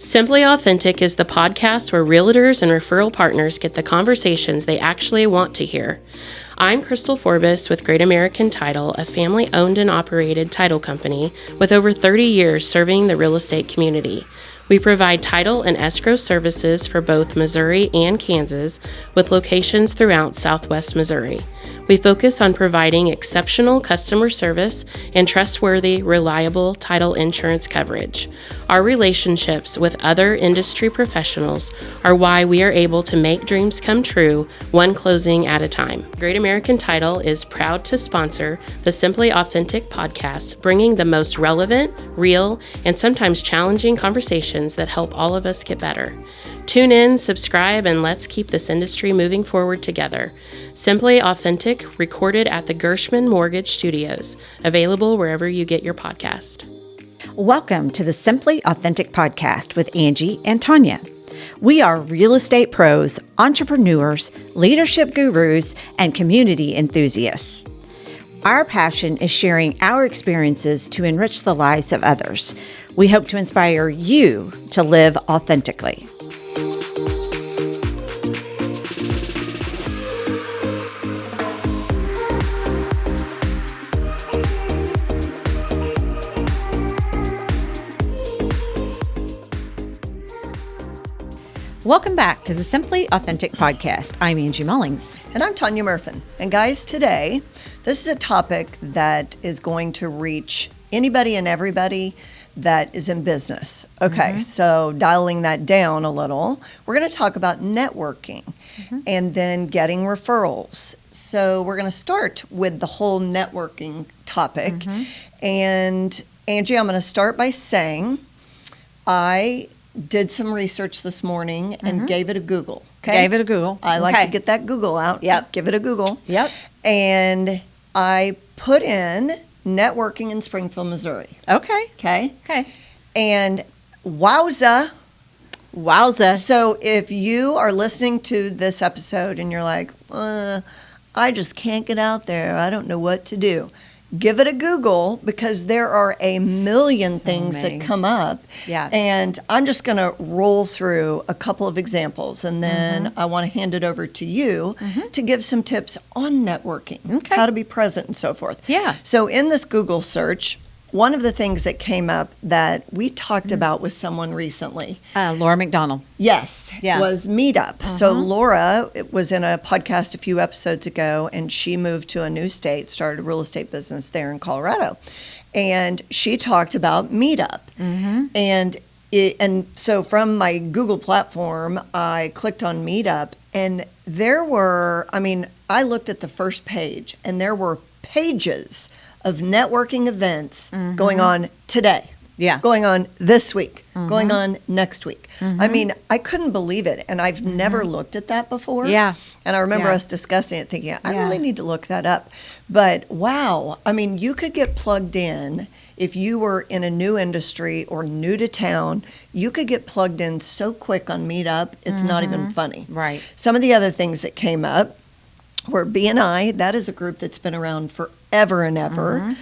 Simply Authentic is the podcast where realtors and referral partners get the conversations they actually want to hear. I'm Crystal Forbes with Great American Title, a family-owned and operated title company with over 30 years serving the real estate community. We provide title and escrow services for both Missouri and Kansas, with locations throughout Southwest Missouri. We focus on providing exceptional customer service and trustworthy, reliable title insurance coverage. Our relationships with other industry professionals are why we are able to make dreams come true, one closing at a time. Great American Title is proud to sponsor the Simply Authentic podcast, bringing the most relevant, real, and sometimes challenging conversations that help all of us get better. Tune in, subscribe, and let's keep this industry moving forward together. Simply Authentic, recorded at the Gershman Mortgage Studios, available wherever you get your podcast. Welcome to the Simply Authentic podcast with Angie and Tonya. We are real estate pros, entrepreneurs, leadership gurus, and community enthusiasts. Our passion is sharing our experiences to enrich the lives of others. We hope to inspire you to live authentically. Welcome back to the Simply Authentic podcast. I'm Angie Mullings. And I'm Tonya Murfin. And guys, today, this is a topic that is going to reach anybody and everybody that is in business. Okay, So dialing that down a little, we're going to talk about networking and then getting referrals. So we're going to start with the whole networking topic. And Angie, I'm going to start by saying I did some research this morning and gave it a Google. Okay? Gave it a Google. I like to get that Google out. Yep. Give it a Google. Yep. And I put in networking in Springfield, Missouri. Okay. Okay? Okay. And wowza. Wowza. So if you are listening to this episode and you're like, I just can't get out there, I don't know what to do, give it a Google, because there are a million things that come up. Yeah. And I'm just going to roll through a couple of examples, and then I want to hand it over to you to give some tips on networking, how to be present and so forth. Yeah. So in this Google search, one of the things that came up that we talked about with someone recently. Laura McDonald. Yes, Yeah. was MeetUp. So Laura was in a podcast a few episodes ago, and she moved to a new state, started a real estate business there in Colorado. And she talked about MeetUp. And so from my Google platform, I clicked on MeetUp, and there were, I looked at the first page, and there were pages of networking events going on today. Yeah. Going on this week, going on next week. I couldn't believe it, and I've never looked at that before. Yeah. And I remember Yeah. us discussing it, thinking, I really need to look that up. But wow, you could get plugged in if you were in a new industry or new to town. You could get plugged in so quick on MeetUp, it's not even funny. Right. Some of the other things that came up were B&I. That is a group that's been around forever and ever.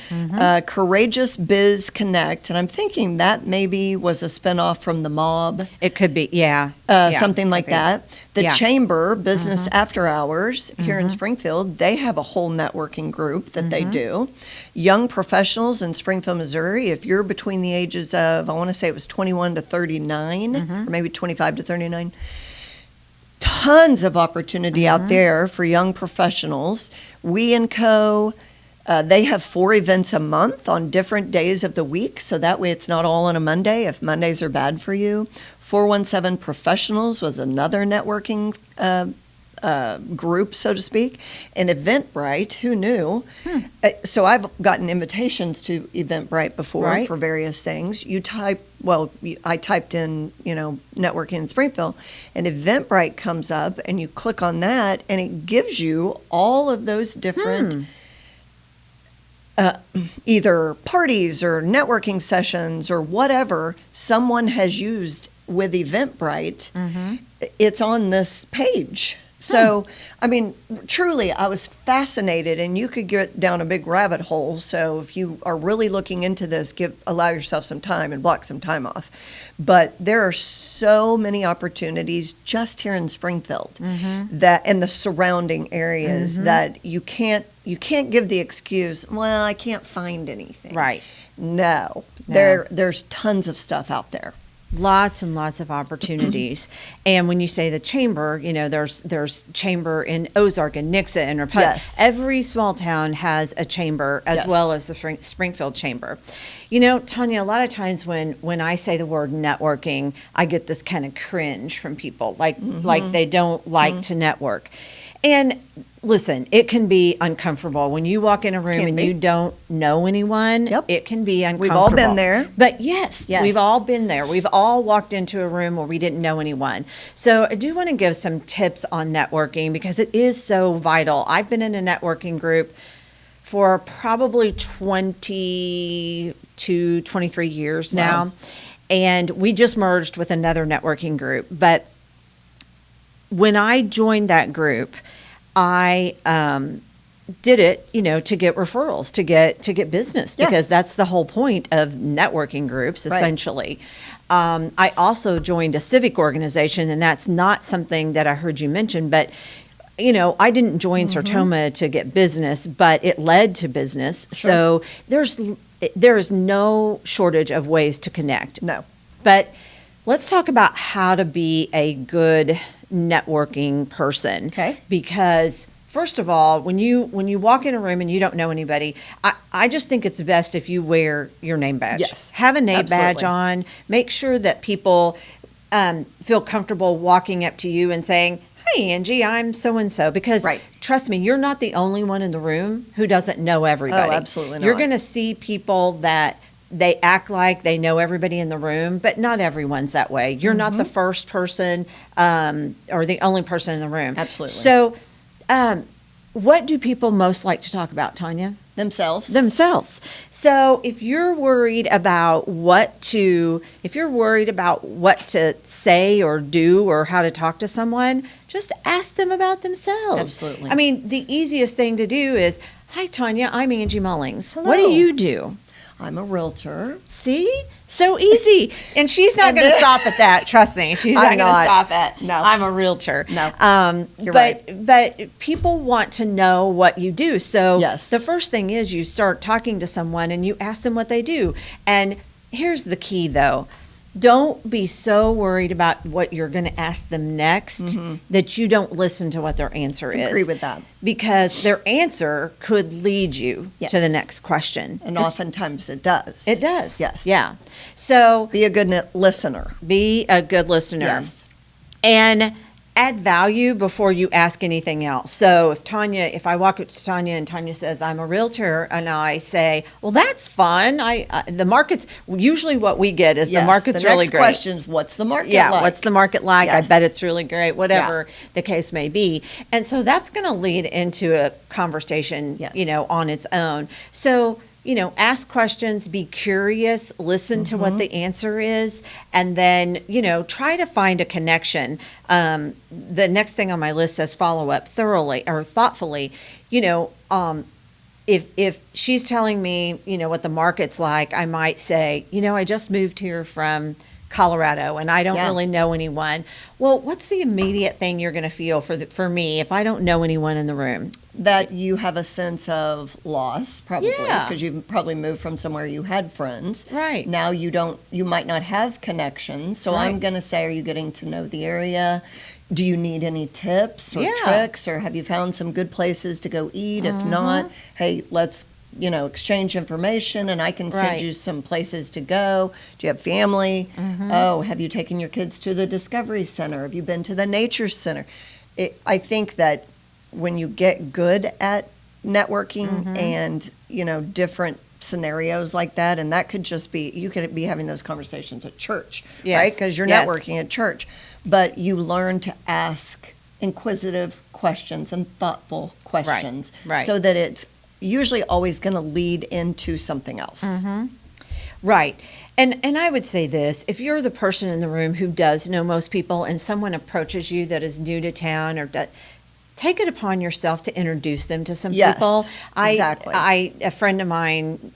Courageous Biz Connect, and I'm thinking that maybe was a spinoff from the Mob. It could be, yeah. Something like that. The Yeah. Chamber, Business After Hours, here in Springfield, they have a whole networking group that they do. Young professionals in Springfield, Missouri, if you're between the ages of, I want to say it was 21 to 39, or maybe 25 to 39, tons of opportunity out there for young professionals. We & Co., they have 4 events a month on different days of the week, so that way it's not all on a Monday if Mondays are bad for you. 417 Professionals was another networking group, so to speak. And Eventbrite, who knew? So I've gotten invitations to Eventbrite before for various things. I typed in, networking in Springfield, and Eventbrite comes up, and you click on that, and it gives you all of those different either parties or networking sessions or whatever someone has used with Eventbrite. It's on this page. So, I mean, truly, I was fascinated, and you could get down a big rabbit hole. So, if you are really looking into this, allow yourself some time and block some time off. But there are so many opportunities just here in Springfield that, and the surrounding areas, that you can't give the excuse, well, I can't find anything. Right. No. No. There's tons of stuff out there. Lots and lots of opportunities. And when you say the chamber, there's chamber in Ozark and Nixa and Rapid. Yes. Every small town has a chamber as well as the Springfield chamber. Tonya, a lot of times when I say the word networking, I get this kind of cringe from people, like they don't like to network. And listen, it can be uncomfortable when you walk in a room and you don't know anyone. Yep. It can be uncomfortable. We've all been there. But yes, we've all been there. We've all walked into a room where we didn't know anyone. So I do want to give some tips on networking because it is so vital. I've been in a networking group for probably 22, 23 years now. And we just merged with another networking group. But when I joined that group, I did it, to get referrals, to get business, because that's the whole point of networking groups, essentially. I also joined a civic organization, and that's not something that I heard you mention, but I didn't join Sertoma to get business, but it led to business. Sure. So there is no shortage of ways to connect. No. But let's talk about how to be a good networking person. Okay. Because first of all, when you walk in a room and you don't know anybody, I just think it's best if you wear your name badge. Yes. Have a name badge on. Make sure that people feel comfortable walking up to you and saying, "Hey, Angie, I'm so-and-so," because trust me, you're not the only one in the room who doesn't know everybody. Oh, absolutely not. You're going to see people that they act like they know everybody in the room, but not everyone's that way. You're not the first person or the only person in the room. Absolutely. So what do people most like to talk about, Tonya? Themselves. So if you're worried about what to say or do or how to talk to someone, just ask them about themselves. Absolutely. I mean, the easiest thing to do is, "Hi, Tonya, I'm Angie Mullings. Hello. What do you do?" I'm a realtor. See? So easy. And she's not going to stop at that. Trust me. She's not going to stop at, No. I'm a realtor. No. You're but, right. But people want to know what you do. So Yes. the first thing is you start talking to someone and you ask them what they do. And here's the key, though. Don't be so worried about what you're going to ask them next that you don't listen to what their answer is. Agree with that. Because their answer could lead you Yes. to the next question. And oftentimes it does. It does. Yes. Yeah. So Be a good listener. be a good listener. Yes. And add value before you ask anything else. So if I walk up to Tonya and Tonya says, "I'm a realtor," and I say, "Well, that's fun. The market's," usually what we get is the market's really great. The next question is, what's the market Yeah, like? what's the market like? Yes. I bet it's really great, whatever the case may be. And so that's going to lead into a conversation, Yes. on its own. So, ask questions, be curious, listen to what the answer is, and then, try to find a connection. The next thing on my list says follow up thoroughly or thoughtfully. If she's telling me, what the market's like, I might say, I just moved here from Colorado and I don't really know anyone. Well, what's the immediate thing you're going to feel for me if I don't know anyone in the room? That you have a sense of loss, probably, Yeah. because you've probably moved from somewhere you had friends. Right. Now you might not have connections. So Right. I'm going to say, are you getting to know the area? Do you need any tips or tricks, or have you found some good places to go eat? If not, hey, let's exchange information, and I can send you some places to go. Do you have family? Oh, have you taken your kids to the Discovery Center? Have you been to the Nature Center? I think that when you get good at networking and, different scenarios like that, and that could just be, you could be having those conversations at church, right? Because you're networking at church, but you learn to ask inquisitive questions and thoughtful questions Right. so that it's usually always going to lead into something else. Right. And I would say this, if you're the person in the room who does know most people and someone approaches you that is new to town take it upon yourself to introduce them to some Yes, people. exactly. A friend of mine,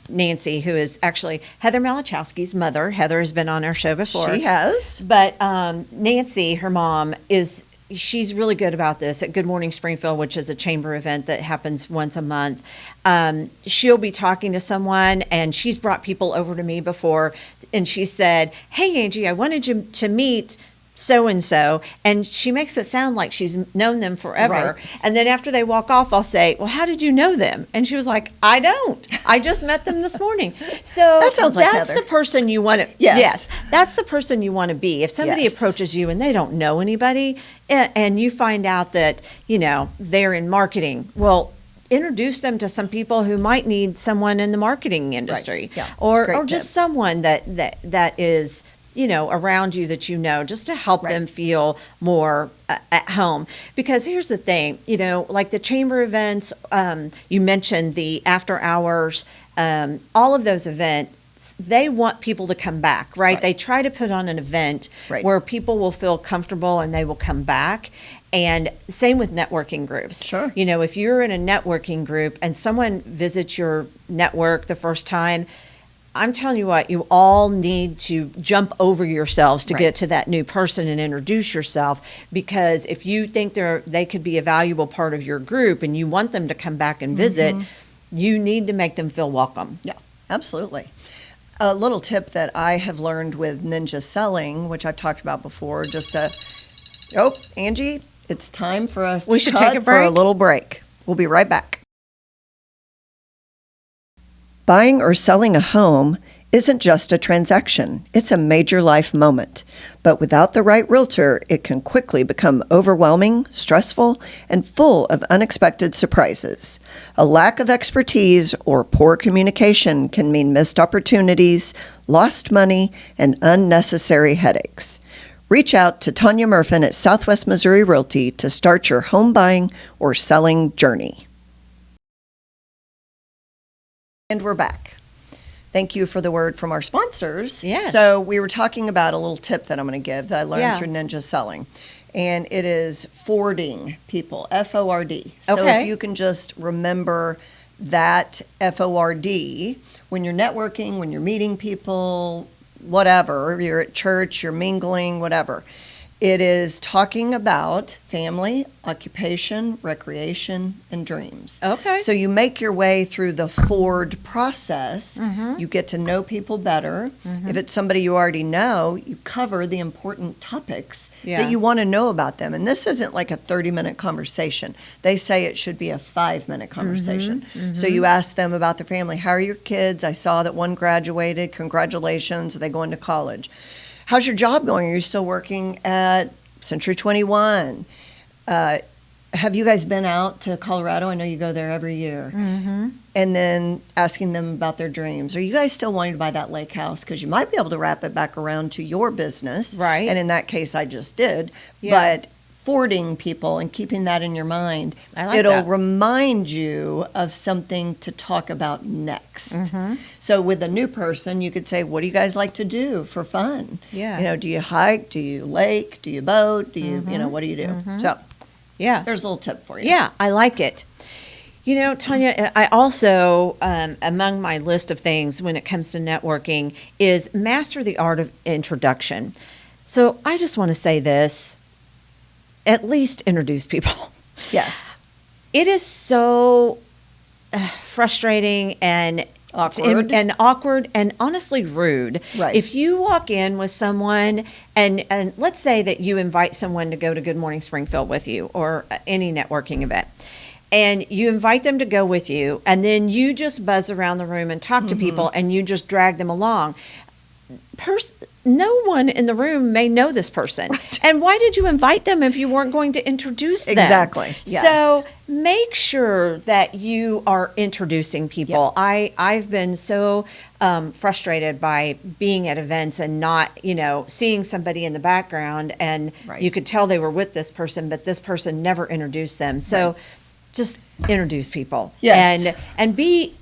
Nancy, who is actually Heather Malachowski's mother. Heather has been on our show before. She has. But Nancy, her mom, she's really good about this at Good Morning Springfield, which is a chamber event that happens once a month. She'll be talking to someone, and she's brought people over to me before, and she said, "Hey, Angie, I wanted you to meet so-and-so," and she makes it sound like she's known them forever. Right. And then after they walk off, I'll say, "Well, how did you know them?" And she was like, "I don't. I just met them this morning." So That sounds like that's Heather. the person you want to, Yes. that's the person you want to be. If somebody Yes. approaches you and they don't know anybody, and you find out that, they're in marketing, well, introduce them to some people who might need someone in the marketing industry. Yeah, it's a or great just tip. someone that is, around you that just to help them feel more at home. Because here's the thing, like the chamber events, you mentioned the after hours, all of those events, they want people to come back, right? They try to put on an event where people will feel comfortable and they will come back. And same with networking groups. Sure. If you're in a networking group and someone visits your network the first time, I'm telling you what, you all need to jump over yourselves to get to that new person and introduce yourself, because if you think they could be a valuable part of your group and you want them to come back and visit, you need to make them feel welcome. Yeah, absolutely. A little tip that I have learned with ninja selling, which I've talked about before, Angie, it's time for us We to should cut take a for a break? little break. We'll be right back. Buying or selling a home isn't just a transaction, it's a major life moment. But without the right realtor, it can quickly become overwhelming, stressful, and full of unexpected surprises. A lack of expertise or poor communication can mean missed opportunities, lost money, and unnecessary headaches. Reach out to Tonya Murfin at Southwest Missouri Realty to start your home buying or selling journey. And we're back. Thank you for the word from our sponsors. Yes. So we were talking about a little tip that I'm going to give that I learned Yeah. through Ninja Selling. And it is forwarding people, F-O-R-D. So Okay. if you can just remember that F-O-R-D when you're networking, when you're meeting people, whatever, you're at church, you're mingling, whatever. It is talking about family, occupation, recreation, and dreams. Okay. So you make your way through the Ford process. You get to know people better. If it's somebody you already know, you cover the important topics that you want to know about them. And this isn't like a 30-minute conversation. They say it should be a 5-minute conversation. So you ask them about their family. How are your kids? I saw that one graduated. Congratulations. Are they going to college? How's your job going? Are you still working at Century 21? Have you guys been out to Colorado? I know you go there every year. And then asking them about their dreams. Are you guys still wanting to buy that lake house? Because you might be able to wrap it back around to your business. Right. And in that case, I just did. Yeah. But forwarding people and keeping that in your mind, I like it'll that. remind you of something to talk about next. So with a new person, you could say, what do you guys like to do for fun? Yeah. Do you hike? Do you lake? Do you boat? Do you, what do you do? So Yeah. there's a little tip for you. Yeah, I like it. Tonya, I also, among my list of things when it comes to networking, is master the art of introduction. So I just want to say this, at least introduce people. Yes. It is so frustrating and awkward and honestly rude. Right. If you walk in with someone and let's say that you invite someone to go to Good Morning Springfield with you or any networking event, and you invite them to go with you, and then you just buzz around the room and talk to people and you just drag them along. No one in the room may know this person. Right. And why did you invite them if you weren't going to introduce them? Exactly. Yes. So make sure that you are introducing people. Yep. I've been so frustrated by being at events and not, seeing somebody in the background and you could tell they were with this person, but this person never introduced them. So just introduce people. Yes. And be,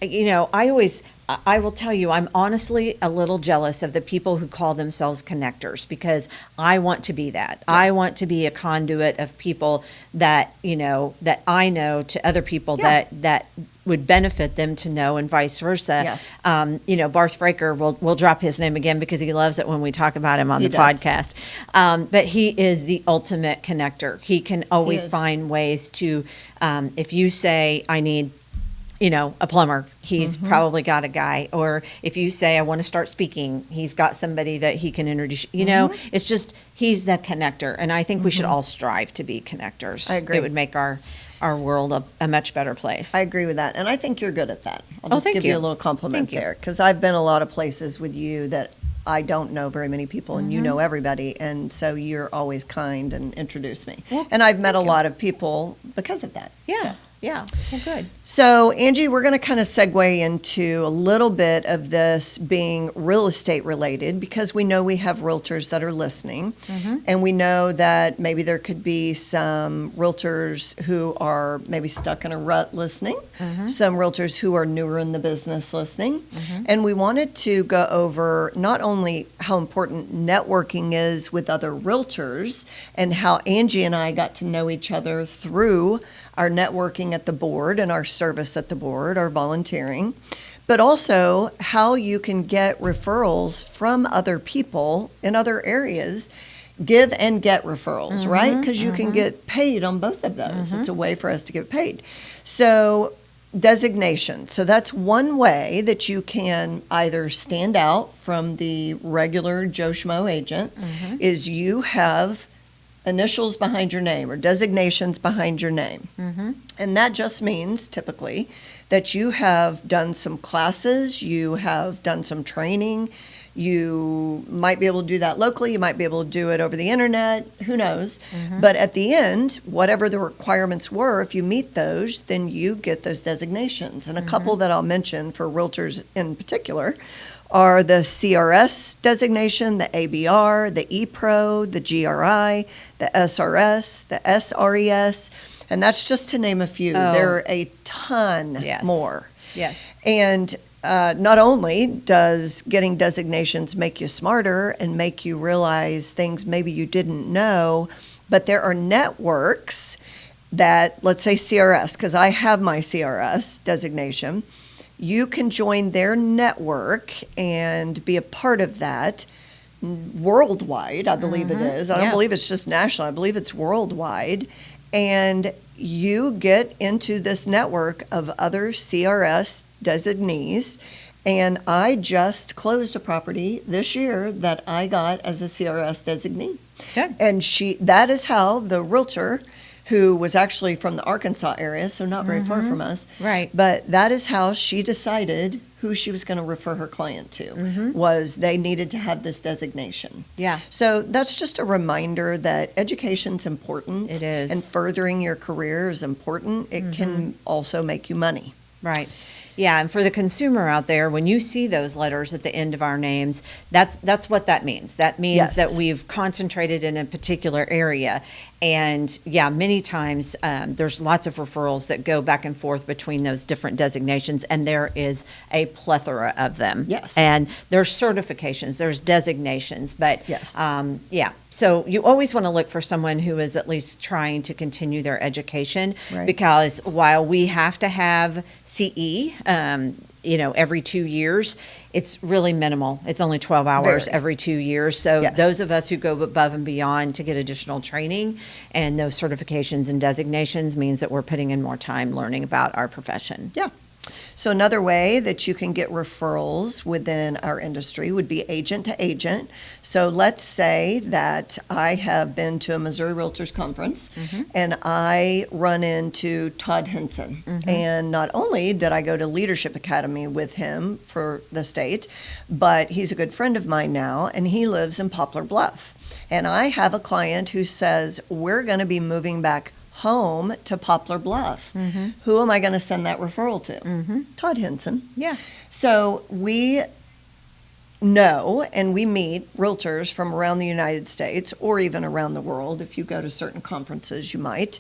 I will tell you, I'm honestly a little jealous of the people who call themselves connectors, because I want to be that. Yeah. I want to be a conduit of people that, that I know to other people that would benefit them to know, and vice versa. Yeah. Barth Fraker, we'll drop his name again because he loves it when we talk about him on the podcast. But he is the ultimate connector. He can always find ways to, if you say, I need, a plumber, he's probably got a guy. Or if you say, I want to start speaking, he's got somebody that he can introduce. It's just, he's the connector. And I think we should all strive to be connectors. I agree. It would make our world a much better place. I agree with that. And I think you're good at that. I'll just give you a little compliment there. Because I've been a lot of places with you that I don't know very many people, and you know everybody. And so you're always kind and introduce me. Well, and I've met a lot of people because of that. Yeah. So. Yeah, well, good. So, Angie, we're going to kind of segue into a little bit of this being real estate related, because we know we have realtors that are listening, and we know that maybe there could be some realtors who are maybe stuck in a rut listening, some realtors who are newer in the business listening, and we wanted to go over not only how important networking is with other realtors and how Angie and I got to know each other through our networking at the board and our service at the board, our volunteering, but also how you can get referrals from other people in other areas. Give and get referrals, right? Because you can get paid on both of those. It's a way for us to get paid. So designation. So that's one way that you can either stand out from the regular Joe Schmo agent, is you have initials behind your name or designations behind your name. And that just means typically that you have done some classes, you have done some training, you might be able to do that locally, you might be able to do it over the internet, who knows. But at the end, whatever the requirements were, if you meet those, then you get those designations. And a couple that I'll mention for realtors in particular are the CRS designation, the ABR, the ePro, the GRI, the SRS, the SRES, and that's just to name a few. There are a ton more. Yes. And not only does getting designations make you smarter and make you realize things maybe you didn't know, but there are networks that, let's say CRS, because I have my CRS designation, you can join their network and be a part of that worldwide, I believe it is. I don't believe it's just national. I believe it's worldwide. And you get into this network of other CRS designees. And I just closed a property this year that I got as a CRS designee. Good. And that is how the realtor, who was actually from the Arkansas area, so not very far from us. Right. But that is how she decided who she was going to refer her client to, was they needed to have this designation. Yeah. So that's just a reminder that education's important. It is. And furthering your career is important. It can also make you money. Right. Yeah, and for the consumer out there, when you see those letters at the end of our names, that's what that means. That means that we've concentrated in a particular area. And yeah, many times there's lots of referrals that go back and forth between those different designations, and there is a plethora of them. Yes. And there's certifications, there's designations, but yeah. So you always want to look for someone who is at least trying to continue their education, because while we have to have CE, every 2 years, it's really minimal. It's only 12 hours every 2 years. So those of us who go above and beyond to get additional training and those certifications and designations means that we're putting in more time learning about our profession. Yeah. So another way that you can get referrals within our industry would be agent to agent. So let's say that I have been to a Missouri Realtors Conference and I run into Todd Henson. And not only did I go to Leadership Academy with him for the state, but he's a good friend of mine now, and he lives in Poplar Bluff. And I have a client who says, we're going to be moving back home to Poplar Bluff. Who am I going to send that referral to? Todd Henson. Yeah. So we know and we meet realtors from around the United States or even around the world. If you go to certain conferences, you might.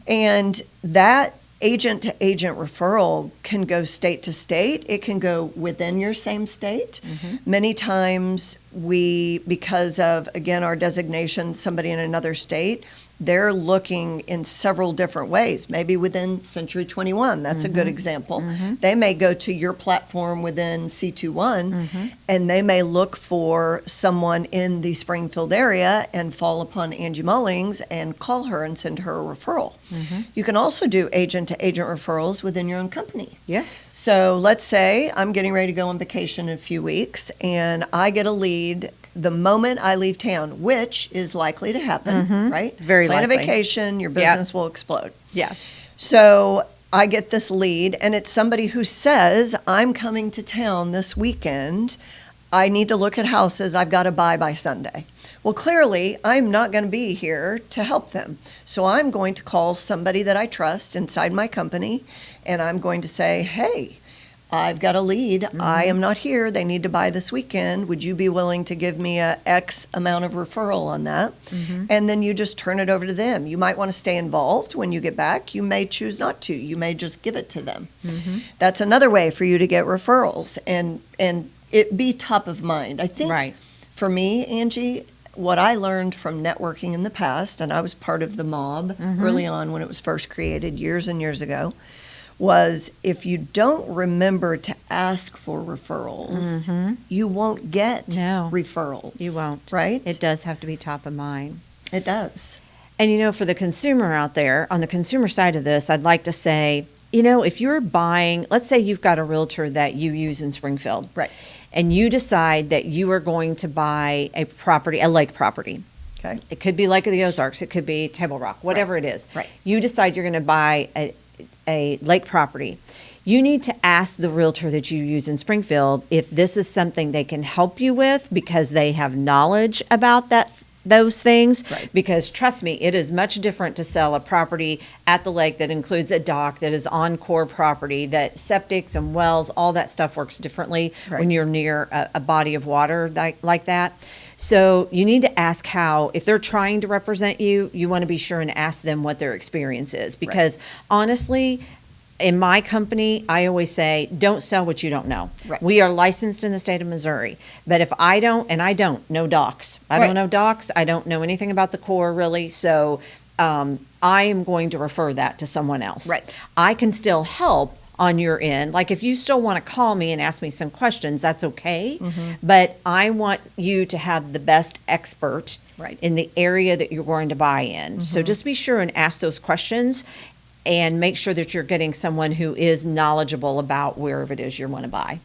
And that agent to agent referral can go state to state. It can go within your same state. Many times because of, again, our designation, somebody in another state, they're looking in several different ways. Maybe within Century 21, that's a good example. They may go to your platform within C21, and they may look for someone in the Springfield area and fall upon Angie Mullings and call her and send her a referral. You can also do agent-to-agent referrals within your own company. Yes. So let's say I'm getting ready to go on vacation in a few weeks, and I get a lead the moment I leave town, which is likely to happen, right? Very Plan likely. a vacation, your business will explode. Yeah. So I get this lead, and it's somebody who says, I'm coming to town this weekend. I need to look at houses. I've got to buy by Sunday. Well, clearly, I'm not going to be here to help them. So I'm going to call somebody that I trust inside my company, and I'm going to say, hey, I've got a lead. I am not here. They need to buy this weekend. Would you be willing to give me a X amount of referral on that? And then you just turn it over to them. You might want to stay involved when you get back. You may choose not to. You may just give it to them. That's another way for you to get referrals and it be top of mind. I think for me, Angie, what I learned from networking in the past, and I was part of the mob early on when it was first created years and years ago, was if you don't remember to ask for referrals, you won't get referrals. You won't. Right? It does have to be top of mind. It does. And, for the consumer out there, on the consumer side of this, I'd like to say, if you're buying, let's say you've got a realtor that you use in Springfield. Right. And you decide that you are going to buy a lake property. Okay. It could be Lake of the Ozarks. It could be Table Rock, whatever it is. Right. You decide you're going to buy a lake property. You need to ask the realtor that you use in Springfield if this is something they can help you with because they have knowledge about those things. Right. Because trust me, it is much different to sell a property at the lake that includes a dock, that is on core property, that septics and wells, all that stuff works differently when you're near a body of water like that. So you need to ask if they're trying to represent you, you want to be sure and ask them what their experience is. Because honestly, in my company, I always say, don't sell what you don't know. Right. We are licensed in the state of Missouri. But if I don't know docks. I don't know docks. I don't know anything about the core really. So I am going to refer that to someone else. Right. I can still help on your end. Like if you still want to call me and ask me some questions, that's okay. But I want you to have the best expert in the area that you're going to buy in. So just be sure and ask those questions and make sure that you're getting someone who is knowledgeable about wherever it is you want to buy.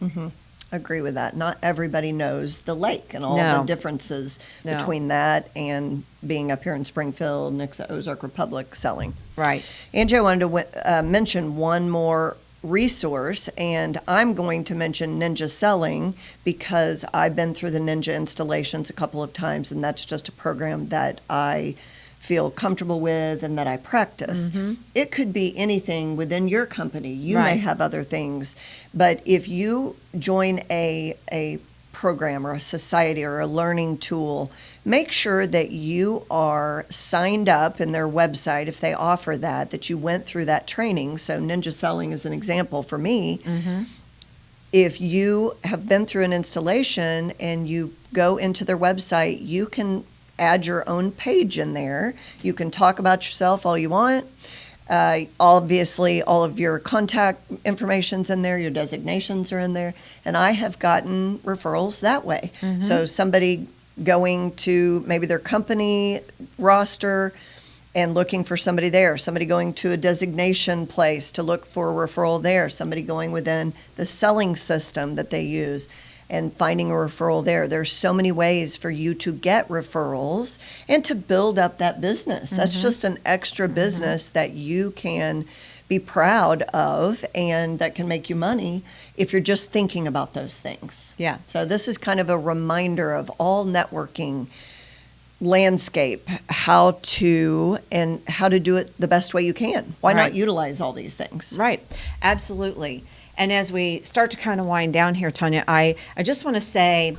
Agree with that. Not everybody knows the lake and all the differences between that and being up here in Springfield next to Ozark Republic selling. Right. Angie, I wanted to mention one more resource, and I'm going to mention Ninja Selling because I've been through the Ninja installations a couple of times, and that's just a program that I feel comfortable with and that I practice. It could be anything within your company. You may have other things, but if you join a program or a society or a learning tool, make sure that you are signed up in their website if they offer that you went through that training. So Ninja Selling is an example for me. If you have been through an installation and you go into their website, you can add your own page in there. You can talk about yourself all you want. Obviously, all of your contact information's in there, your designations are in there, and I have gotten referrals that way. So somebody going to maybe their company roster and looking for somebody there, somebody going to a designation place to look for a referral there, somebody going within the selling system that they use and finding a referral there. There's so many ways for you to get referrals and to build up that business. That's just an extra business that you can be proud of and that can make you money if you're just thinking about those things. Yeah. So this is kind of a reminder of all networking landscape, how to do it the best way you can. Why not utilize all these things? Right. Absolutely. And as we start to kind of wind down here, Tonya, I just want to say,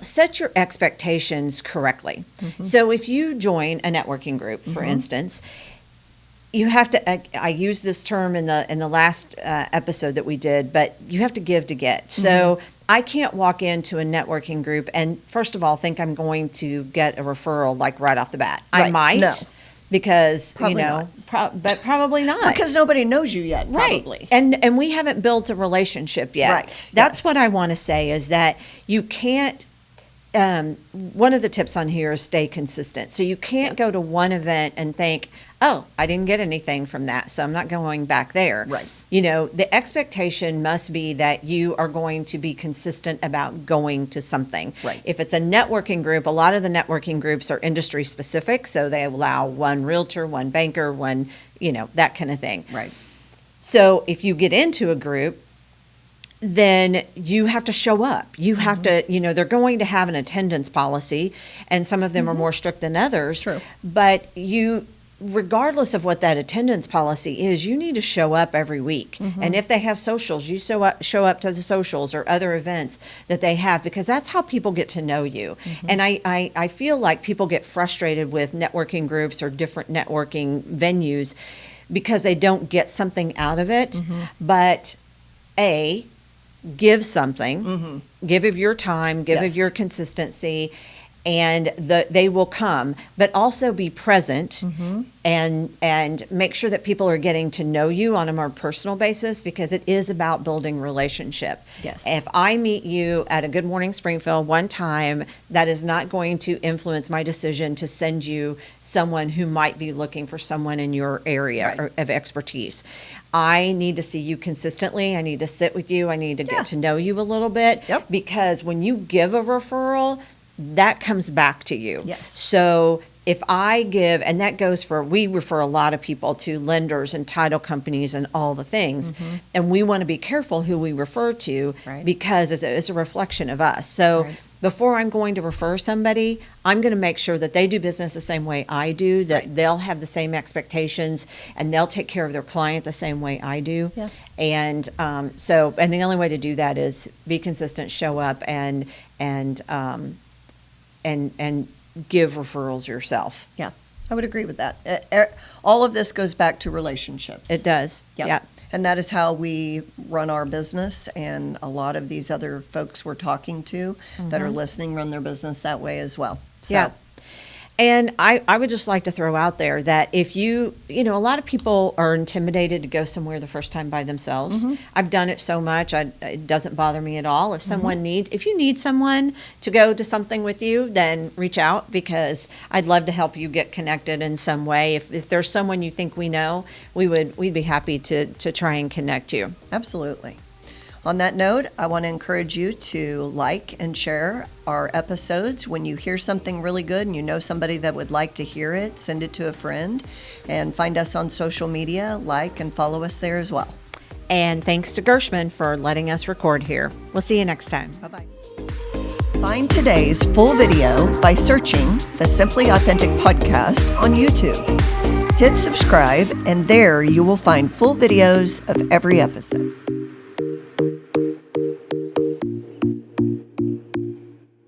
set your expectations correctly. So if you join a networking group, for instance, you have to, I used this term in the last episode that we did, but you have to give to get. So I can't walk into a networking group and first of all think I'm going to get a referral like right off the bat. I Right. might. No. Because, Probably but probably not. Because nobody knows you yet, probably. Right. And we haven't built a relationship yet. Right. That's Yes. what I want to say is that you can't, one of the tips on here is stay consistent. So you can't go to one event and think, oh, I didn't get anything from that, so I'm not going back there. Right. The expectation must be that you are going to be consistent about going to something. Right. If it's a networking group, a lot of the networking groups are industry specific, so they allow one realtor, one banker, one, that kind of thing. Right. So if you get into a group, then you have to show up. You have to, they're going to have an attendance policy, and some of them are more strict than others. True. But regardless of what that attendance policy is, you need to show up every week. And if they have socials, you show up to the socials or other events that they have, because that's how people get to know you. And I feel like people get frustrated with networking groups or different networking venues because they don't get something out of it. But give something, give of your time, give Yes. of your consistency, and they will come. But also be present and make sure that people are getting to know you on a more personal basis, because it is about building relationship. Yes. If I meet you at a Good Morning Springfield one time, that is not going to influence my decision to send you someone who might be looking for someone in your area Right. of expertise. I need to see you consistently. I need to sit with you. I need to get to know you a little bit. Yep. Because when you give a referral, that comes back to you. Yes. So if I give, and that goes we refer a lot of people to lenders and title companies and all the things, and we want to be careful who we refer to, Right. because it's a reflection of us. So Right. before I'm going to refer somebody, I'm going to make sure that they do business the same way I do, that they'll have the same expectations, and they'll take care of their client the same way I do. Yeah. And and the only way to do that is be consistent, show up, and give referrals yourself. Yeah, I would agree with that. All of this goes back to relationships. It does. Yep. Yeah. And that is how we run our business, and a lot of these other folks we're talking to that are listening run their business that way as well. So, Yeah. And I would just like to throw out there that if a lot of people are intimidated to go somewhere the first time by themselves. I've done it so much, it doesn't bother me at all. If you need someone to go to something with you, then reach out, because I'd love to help you get connected in some way. If there's someone you think we know, we'd be happy to try and connect you. absolutely. On that note, I want to encourage you to like and share our episodes. When you hear something really good and you know somebody that would like to hear it, send it to a friend, and find us on social media, like and follow us there as well. And thanks to Gershman for letting us record here. We'll see you next time. Bye-bye. Find today's full video by searching the Simply Authentic podcast on YouTube. Hit subscribe, and there you will find full videos of every episode.